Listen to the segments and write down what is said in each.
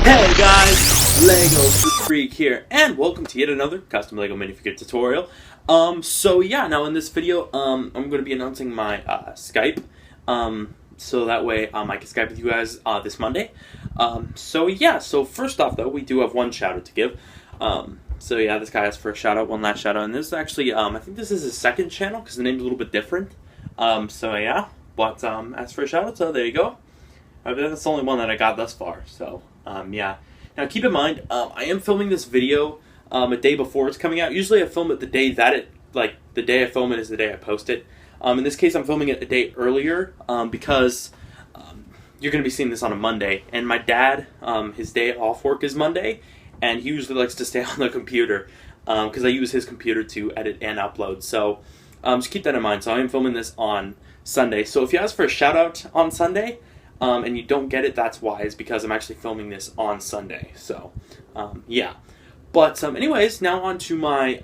Hey guys, Lego Freak here, and welcome to yet another custom Lego minifigure tutorial. So yeah, now in this video, I'm going to be announcing my Skype, so that way I can Skype with you guys this Monday. So yeah, so first off though, we do have one shout out to give. So yeah, this guy asked for a shout out, one last shout out, and this is actually, I think this is his second channel because the name's a little bit different. So yeah, but asked for a shout out, so there you go. That's the only one that I got thus far, so yeah. Now keep in mind, I am filming this video a day before it's coming out. Usually I film it the day that the day I film it is the day I post it. In this case I'm filming it a day earlier because you're going to be seeing this on a Monday, and my dad, his day off work is Monday, and he usually likes to stay on the computer because I use his computer to edit and upload, so just keep that in mind. So I am filming this on Sunday, so if you ask for a shout out on Sunday, and you don't get it, that's why. It's because I'm actually filming this on Sunday. So, yeah. But, anyways, now on to my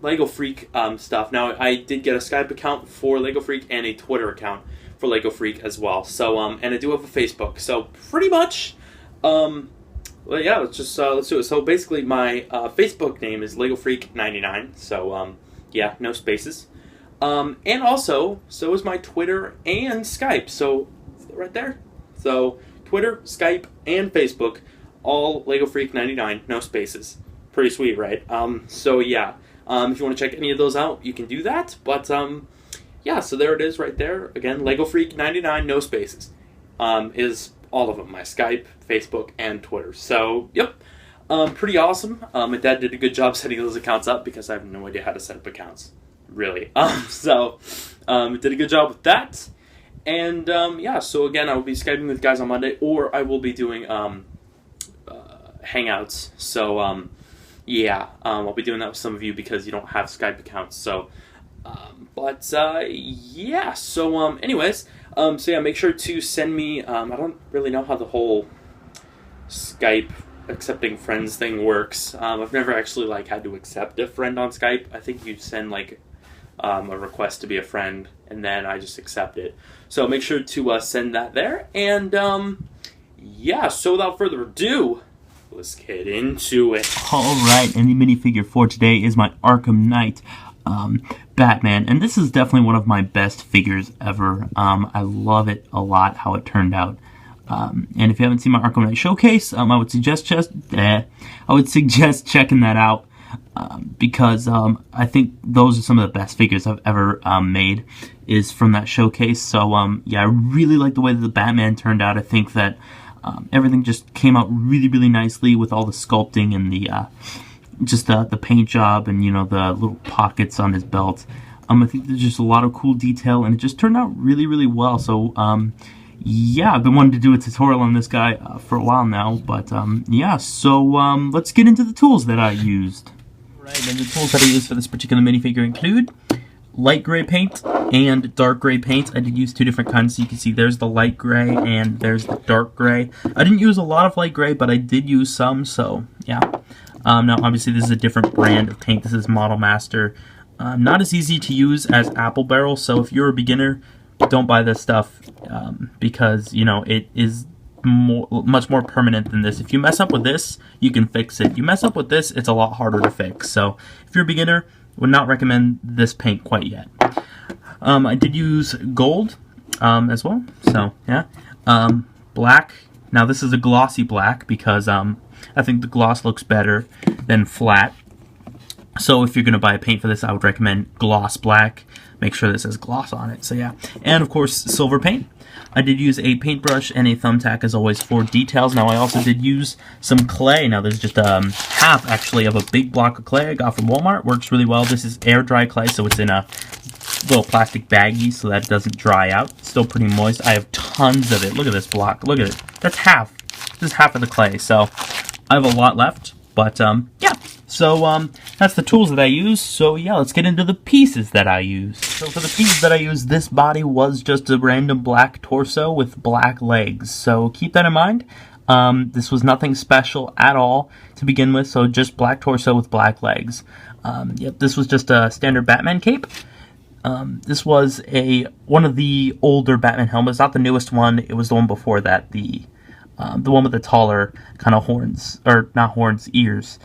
Lego Freak stuff. Now, I did get a Skype account for Lego Freak and a Twitter account for Lego Freak as well. So, and I do have a Facebook. So, pretty much, well, yeah, let's do it. So, basically, my Facebook name is Lego Freak 99. So, yeah, no spaces. And also, so is my Twitter and Skype. So, right there. So Twitter, Skype, and Facebook, all Lego Freak 99, no spaces. Pretty sweet, right? So yeah, if you want to check any of those out, you can do that. But yeah, so there it is right there. Again, Lego Freak 99, no spaces. Is all of them, my Skype, Facebook, and Twitter. So yep, pretty awesome. My dad did a good job setting those accounts up because I have no idea how to set up accounts, really. So did a good job with that. And, yeah, so again, I will be Skyping with guys on Monday, or I will be doing, Hangouts. So, yeah, I'll be doing that with some of you because you don't have Skype accounts. So, yeah, so, anyways, so yeah, make sure to send me, I don't really know how the whole Skype accepting friends thing works. I've never actually, had to accept a friend on Skype. I think you send, a request to be a friend, and then I just accept it. So make sure to send that there. And yeah, so without further ado, let's get into it. Alright, and the minifigure for today is my Arkham Knight Batman, and this is definitely one of my best figures ever. I love it a lot, how it turned out. And if you haven't seen my Arkham Knight showcase, I would suggest checking that out. Because I think those are some of the best figures I've ever made is from that showcase. So yeah, I really like the way that the Batman turned out. I think that everything just came out really, really nicely with all the sculpting and the just the paint job and, you know, the little pockets on his belt. I think there's just a lot of cool detail, and it just turned out really, really well. So yeah, I've been wanting to do a tutorial on this guy for a while now, but yeah, so let's get into the tools that I used. Right, and the tools that I used for this particular minifigure include light gray paint and dark gray paint. I did use two different kinds, so you can see there's the light gray and there's the dark gray. I didn't use a lot of light gray, but I did use some, so yeah. Now, obviously, this is a different brand of paint. This is Model Master. Not as easy to use as Apple Barrel, so if you're a beginner, don't buy this stuff because, you know, it is much more permanent than this. If you mess up with this, you can fix it. You mess up with this, it's a lot harder to fix. So if you're a beginner, would not recommend this paint quite yet. I did use gold as well. So yeah, black. Now this is a glossy black because I think the gloss looks better than flat. So if you're going to buy a paint for this, I would recommend gloss black. Make sure this says gloss on it. So yeah, and of course silver paint. I did use a paintbrush and a thumbtack as always for details. Now I also did use some clay. Now there's just half actually of a big block of clay I got from Walmart. Works really well. This is air dry clay, so it's in a little plastic baggie so that it doesn't dry out. It's still pretty moist. I have tons of it. Look at this block. Look at it. That's half. This is half of the clay. So I have a lot left. But yeah. So that's the tools that I use. So yeah, let's get into the pieces that I used. So for the pieces that I used, this body was just a random black torso with black legs. So keep that in mind. This was nothing special at all to begin with. So just black torso with black legs. Yep, this was just a standard Batman cape. This was one of the older Batman helmets, not the newest one. It was the one before that, the the one with the taller kind of horns, or not horns, ears.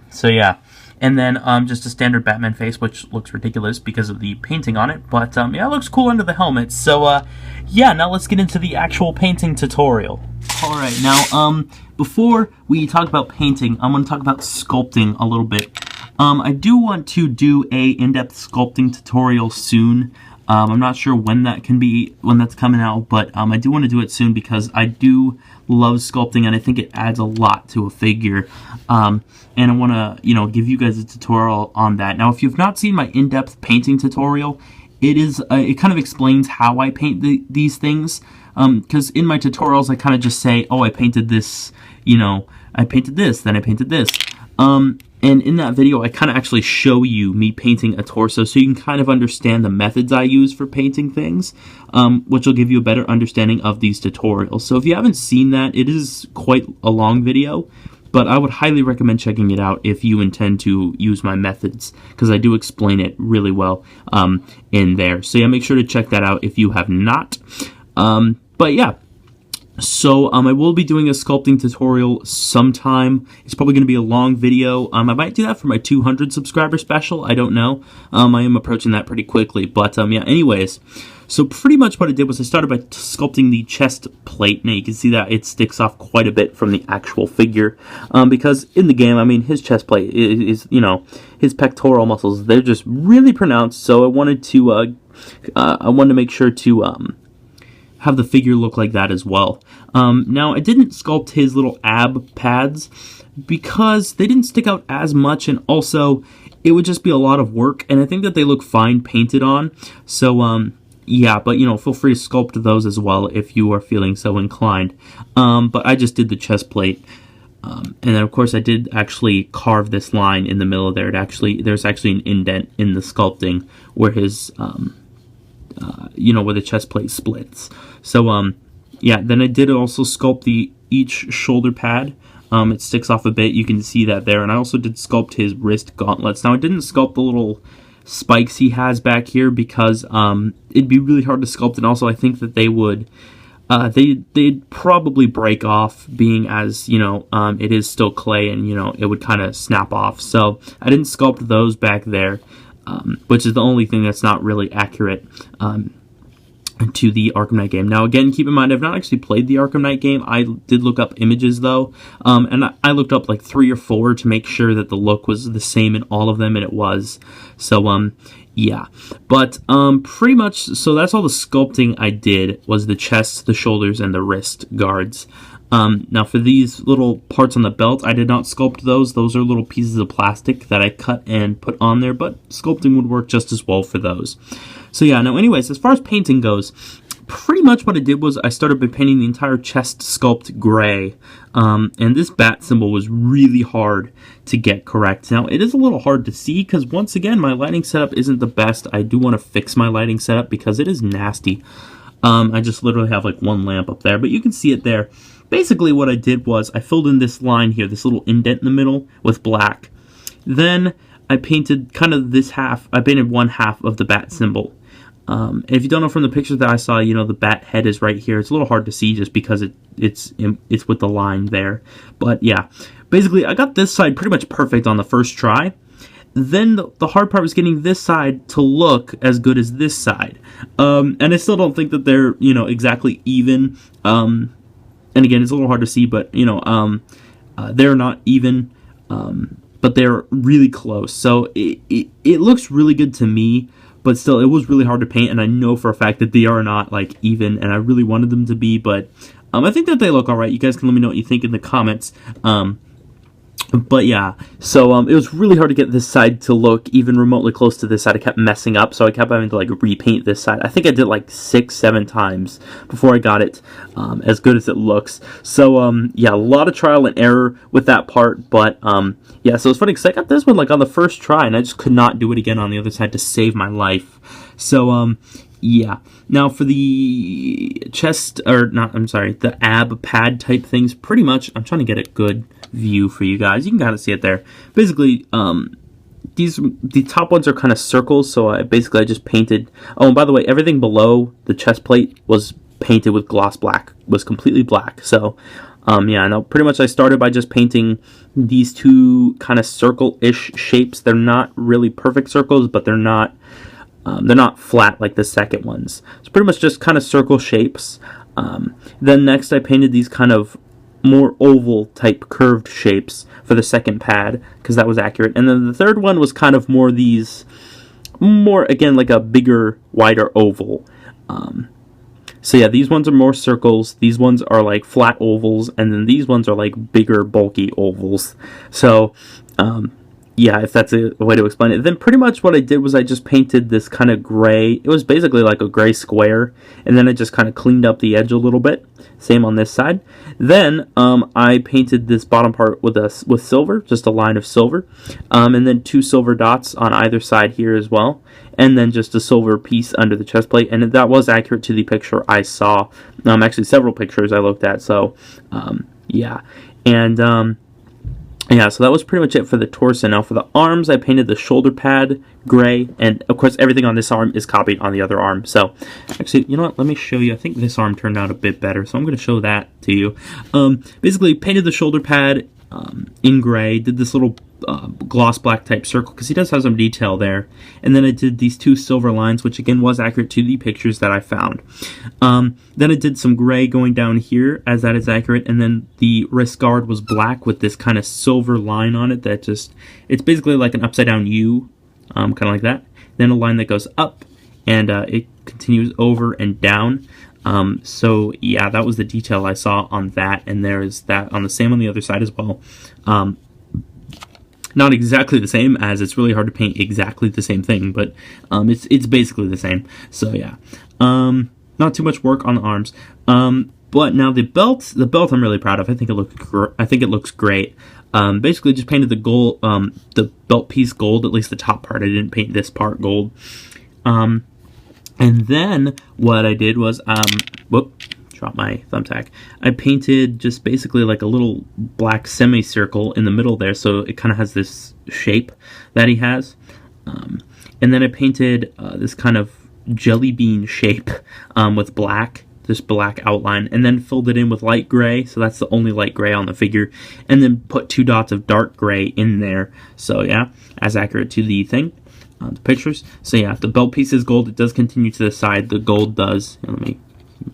So yeah. And then just a standard Batman face, which looks ridiculous because of the painting on it. But yeah, it looks cool under the helmet. So yeah, now let's get into the actual painting tutorial. Alright, now before we talk about painting, I'm going to talk about sculpting a little bit. I do want to do a in-depth sculpting tutorial soon. I'm not sure when that's coming out, but I do want to do it soon because I do love sculpting and I think it adds a lot to a figure. And I want to, give you guys a tutorial on that. Now, if you've not seen my in-depth painting tutorial, it kind of explains how I paint these things. Because in my tutorials, I kind of just say, oh, I painted this, I painted this, then I painted this. And in that video, I kind of actually show you me painting a torso so you can kind of understand the methods I use for painting things, which will give you a better understanding of these tutorials. So if you haven't seen that, it is quite a long video, but I would highly recommend checking it out if you intend to use my methods, because I do explain it really well in there. So yeah, make sure to check that out if you have not. But yeah. So I will be doing a sculpting tutorial sometime. It's probably going to be a long video. I might do that for my 200 subscriber special. I don't know. I am approaching that pretty quickly. But yeah, anyways. So pretty much what I did was I started by sculpting the chest plate. Now you can see that it sticks off quite a bit from the actual figure. Because in the game, I mean, his chest plate is his pectoral muscles, they're just really pronounced. So I wanted to make sure to have the figure look like that as well. Now, I didn't sculpt his little ab pads because they didn't stick out as much, and also it would just be a lot of work, and I think that they look fine painted on. So, yeah, but, feel free to sculpt those as well if you are feeling so inclined. But I just did the chest plate. And then, of course, I did actually carve this line in the middle there. There's actually an indent in the sculpting where his... where the chest plate splits. So, yeah, then I did also sculpt each shoulder pad. It sticks off a bit, you can see that there. And I also did sculpt his wrist gauntlets. Now, I didn't sculpt the little spikes he has back here because it'd be really hard to sculpt, and also I think that they would... they'd probably break off, being as, it is still clay and, it would kind of snap off. So, I didn't sculpt those back there. Which is the only thing that's not really accurate to the Arkham Knight game. Now, again, keep in mind, I've not actually played the Arkham Knight game. I did look up images, though, and I looked up like 3 or 4 to make sure that the look was the same in all of them, and it was. So, yeah. But pretty much, so that's all the sculpting I did, was the chest, the shoulders, and the wrist guards. Now for these little parts on the belt, I did not sculpt those. Those are little pieces of plastic that I cut and put on there, but sculpting would work just as well for those. So yeah, now anyways, as far as painting goes, pretty much what I did was I started by painting the entire chest sculpt gray. And this bat symbol was really hard to get correct. Now, it is a little hard to see because, once again, my lighting setup isn't the best. I do want to fix my lighting setup because it is nasty. I just literally have like one lamp up there, but you can see it there. Basically, what I did was I filled in this line here, this little indent in the middle, with black. Then I painted kind of this half. I painted one half of the bat symbol. And if you don't know from the pictures that I saw, the bat head is right here. It's a little hard to see just because it's with the line there. But yeah, basically, I got this side pretty much perfect on the first try. Then the hard part was getting this side to look as good as this side. And I still don't think that they're, exactly even. And again, it's a little hard to see, but, they're not even, but they're really close. So it looks really good to me, but still, it was really hard to paint, and I know for a fact that they are not, like, even, and I really wanted them to be, but I think that they look alright. You guys can let me know what you think in the comments. But yeah, so it was really hard to get this side to look even remotely close to this side. I kept messing up, so I kept having to like repaint this side. I think I did like 6-7 times before I got it as good as it looks. So yeah, a lot of trial and error with that part, but yeah, so it's funny because I got this one like on the first try, and I just could not do it again on the other side to save my life. So yeah. Now for the chest, or not, I'm sorry, the ab pad type things, pretty much, I'm trying to get a good view for you guys. You can kind of see it there. Basically, the top ones are kind of circles, so I just painted, oh, and by the way, everything below the chest plate was painted with gloss black, was completely black. So, Yeah, no, pretty much I started by just painting these two kind of circle-ish shapes. They're not really perfect circles, but they're not flat like the second ones. It's pretty much just kind of circle shapes. Then next I painted these kind of more oval type curved shapes for the second pad, because that was accurate. And then the third one was kind of more again, like a bigger, wider oval. So yeah, these ones are more circles, these ones are like flat ovals, and then these ones are like bigger, bulky ovals. So, yeah, if that's a way to explain it. Then pretty much what I did was I just painted this kind of gray, it was basically like a gray square, and then I just kind of cleaned up the edge a little bit. Same on this side. Then I painted this bottom part with silver, just a line of silver, and then 2 silver dots on either side here as well, and then just a silver piece under the chest plate, and that was accurate to the picture I saw. Actually, several pictures I looked at, so yeah. And yeah, so that was pretty much it for the torso. Now for the arms, I painted the shoulder pad gray, and of course everything on this arm is copied on the other arm. So actually, you know what, let me show you. I think this arm turned out a bit better, so I'm going to show that to you. Basically painted the shoulder pad in gray, did this little gloss black type circle, because he does have some detail there, and then I did these 2 silver lines, which again was accurate to the pictures that I found. Then I did some gray going down here, as that is accurate, and then the wrist guard was black with this kind of silver line on it that just, it's basically like an upside down U, kind of like that. Then a line that goes up, and it continues over and down. So yeah, that was the detail I saw on that, and there is that on the same on the other side as well. Not exactly the same, as it's really hard to paint exactly the same thing, but it's basically the same. So yeah, not too much work on the arms. But now the belt I'm really proud of. I think it looks great. Basically just painted the belt piece gold, at least the top part. I didn't paint this part gold. And then what I did was, drop my thumbtack. I painted just basically like a little black semicircle in the middle there, so it kind of has this shape that he has. And then I painted this kind of jelly bean shape with black, this black outline, and then filled it in with light gray, so that's the only light gray on the figure, and then put 2 dots of dark gray in there. So yeah, as accurate to the thing. The pictures. So yeah, the belt piece is gold. It does continue to the side. The gold does. Let me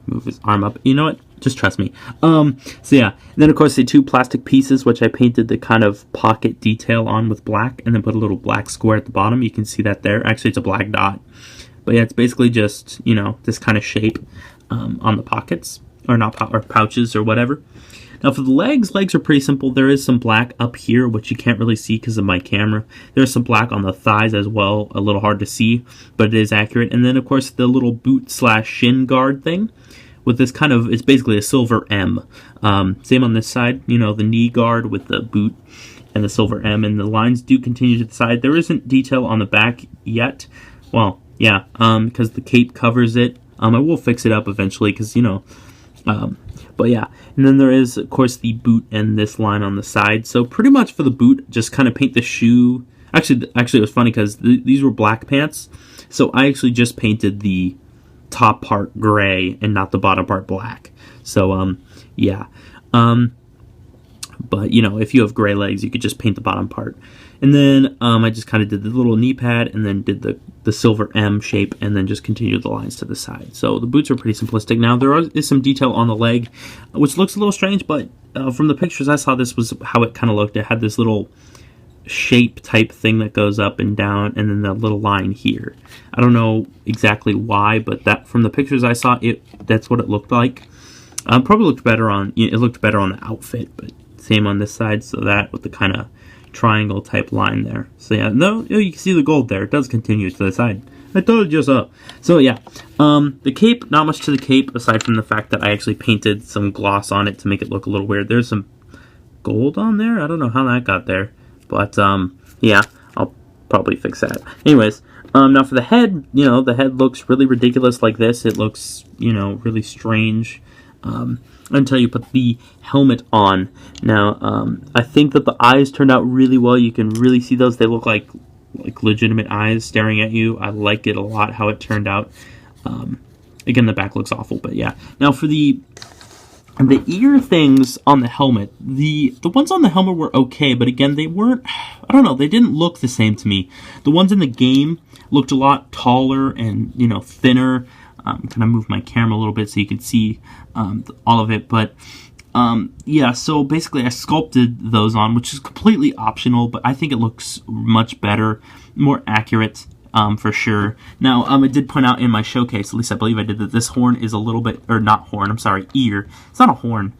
move his arm up. You know what? Just trust me. So yeah, and then of course the 2 plastic pieces, which I painted the kind of pocket detail on with black, and then put a little black square at the bottom. You can see that there. Actually, it's a black dot. But yeah, it's basically just, you know, this kind of shape on the pockets, or not or pouches or whatever. Now for the legs are pretty simple. There is some black up here, which you can't really see because of my camera. There's some black on the thighs as well, a little hard to see, but it is accurate. And then of course the little boot / shin guard thing with this kind of, it's basically a silver M. Same on this side, you know, the knee guard with the boot and the silver M, and the lines do continue to the side. There isn't detail on the back yet. Well, yeah, because the cape covers it. I will fix it up eventually because, you know, but yeah, and then there is, of course, the boot and this line on the side. So pretty much for the boot, just kind of paint the shoe. Actually, it was funny because these were black pants, so I actually just painted the top part gray and not the bottom part black. So yeah, but you know, if you have gray legs, you could just paint the bottom part. And then I just kind of did the little knee pad, and then did the silver M shape, and then just continued the lines to the side. So the boots are pretty simplistic. Now there is some detail on the leg, which looks a little strange, but from the pictures I saw, this was how it kind of looked. It had this little shape type thing that goes up and down, and then the little line here. I don't know exactly why, but that from the pictures I saw, that's what it looked like. Probably looked better on the outfit, but same on this side. So that with the kind of triangle type line there. So yeah, no, you can see the gold there. It does continue to the side. I told you so. So yeah, the cape, not much to the cape aside from the fact that I actually painted some gloss on it to make it look a little weird. There's some gold on there. I don't know how that got there, but yeah, I'll probably fix that. Anyways, now for the head, you know, the head looks really ridiculous like this. It looks, you know, really strange. Until you put the helmet on. Now, I think that the eyes turned out really well. You can really see those. They look like legitimate eyes staring at you. I like it a lot how it turned out. Again, the back looks awful, but yeah. Now for the And the ear things on the helmet, the ones on the helmet were okay, but again, they weren't, I don't know, they didn't look the same to me. The ones in the game looked a lot taller and, you know, thinner. Can I move my camera a little bit so you can see all of it? But yeah, so basically I sculpted those on, which is completely optional, but I think it looks much better, more accurate. For sure. Now, I did point out in my showcase, at least I believe I did, that this horn is a little bit, or not horn, I'm sorry, ear. It's not a horn.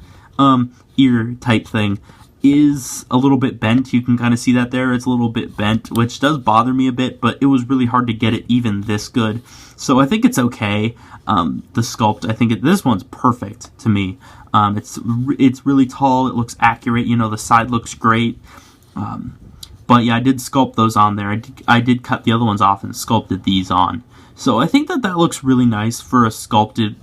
Ear type thing is a little bit bent. You can kind of see that there. It's a little bit bent, which does bother me a bit, but it was really hard to get it even this good. So I think it's okay. The sculpt, I think this one's perfect to me. It's really tall. It looks accurate. You know, the side looks great. But yeah, I did sculpt those on there. I did cut the other ones off and sculpted these on. So I think that looks really nice for sculpted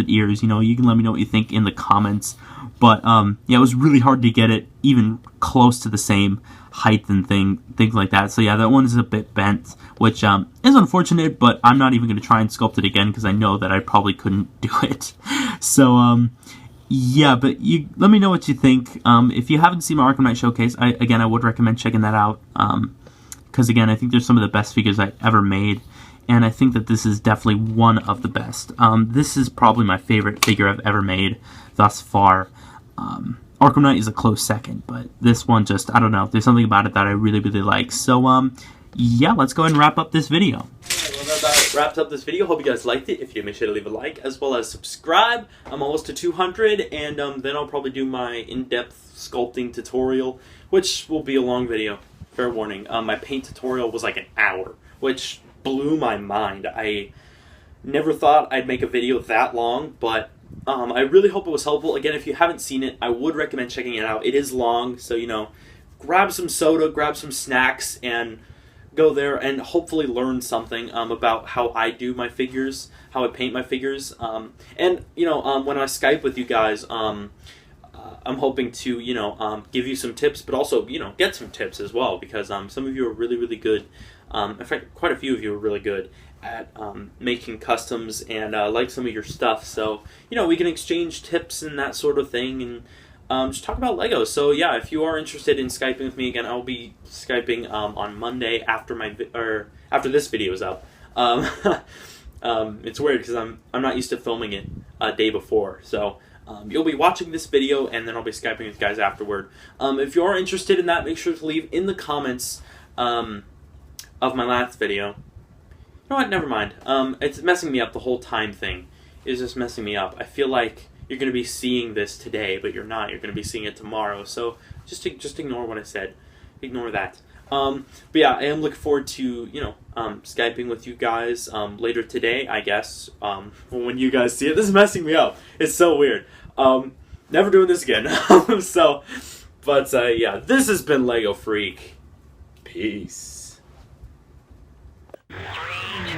ears. You know, you can let me know what you think in the comments. But yeah, it was really hard to get it even close to the same height and things like that. So yeah, that one is a bit bent, which is unfortunate. But I'm not even going to try and sculpt it again because I know that I probably couldn't do it. So yeah, but you let me know what you think. If you haven't seen my Arkham Knight showcase, I would recommend checking that out. Because again, I think there's some of the best figures I ever made, and I think that this is definitely one of the best. This is probably my favorite figure I've ever made thus far. Arkham Knight is a close second, but this one just, I don't know, there's something about it that I really, really like. So, yeah, let's go ahead and wrap up this video. That wraps up this video. Hope you guys liked it. If you did, make sure to leave a like as well as subscribe. I'm almost to 200, and then I'll probably do my in-depth sculpting tutorial, which will be a long video. Fair warning. My paint tutorial was like an hour, which blew my mind. I never thought I'd make a video that long, but I really hope it was helpful. Again, if you haven't seen it, I would recommend checking it out. It is long, so, you know, grab some soda, grab some snacks, and go there and hopefully learn something about how I do my figures, how I paint my figures. And, you know, when I Skype with you guys, I'm hoping to, you know, give you some tips, but also, you know, get some tips as well, because some of you are really, really good. In fact, quite a few of you are really good at making customs and like some of your stuff. So, you know, we can exchange tips and that sort of thing, and just talk about Lego. So yeah, if you are interested in Skyping with me again, I'll be Skyping on Monday after after this video is up. It's weird because I'm not used to filming it a day before. So you'll be watching this video, and then I'll be Skyping with you guys afterward. If you are interested in that, make sure to leave in the comments of my last video. You know what? Never mind. It's messing me up. The whole time thing is just messing me up. I feel like you're going to be seeing this today, but you're not. You're going to be seeing it tomorrow. So just ignore what I said. Ignore that. But yeah, I am looking forward to, you know, Skyping with you guys later today, I guess, when you guys see it. This is messing me up. It's so weird. Never doing this again. So, but yeah, this has been Lego Freak. Peace. 3, 2,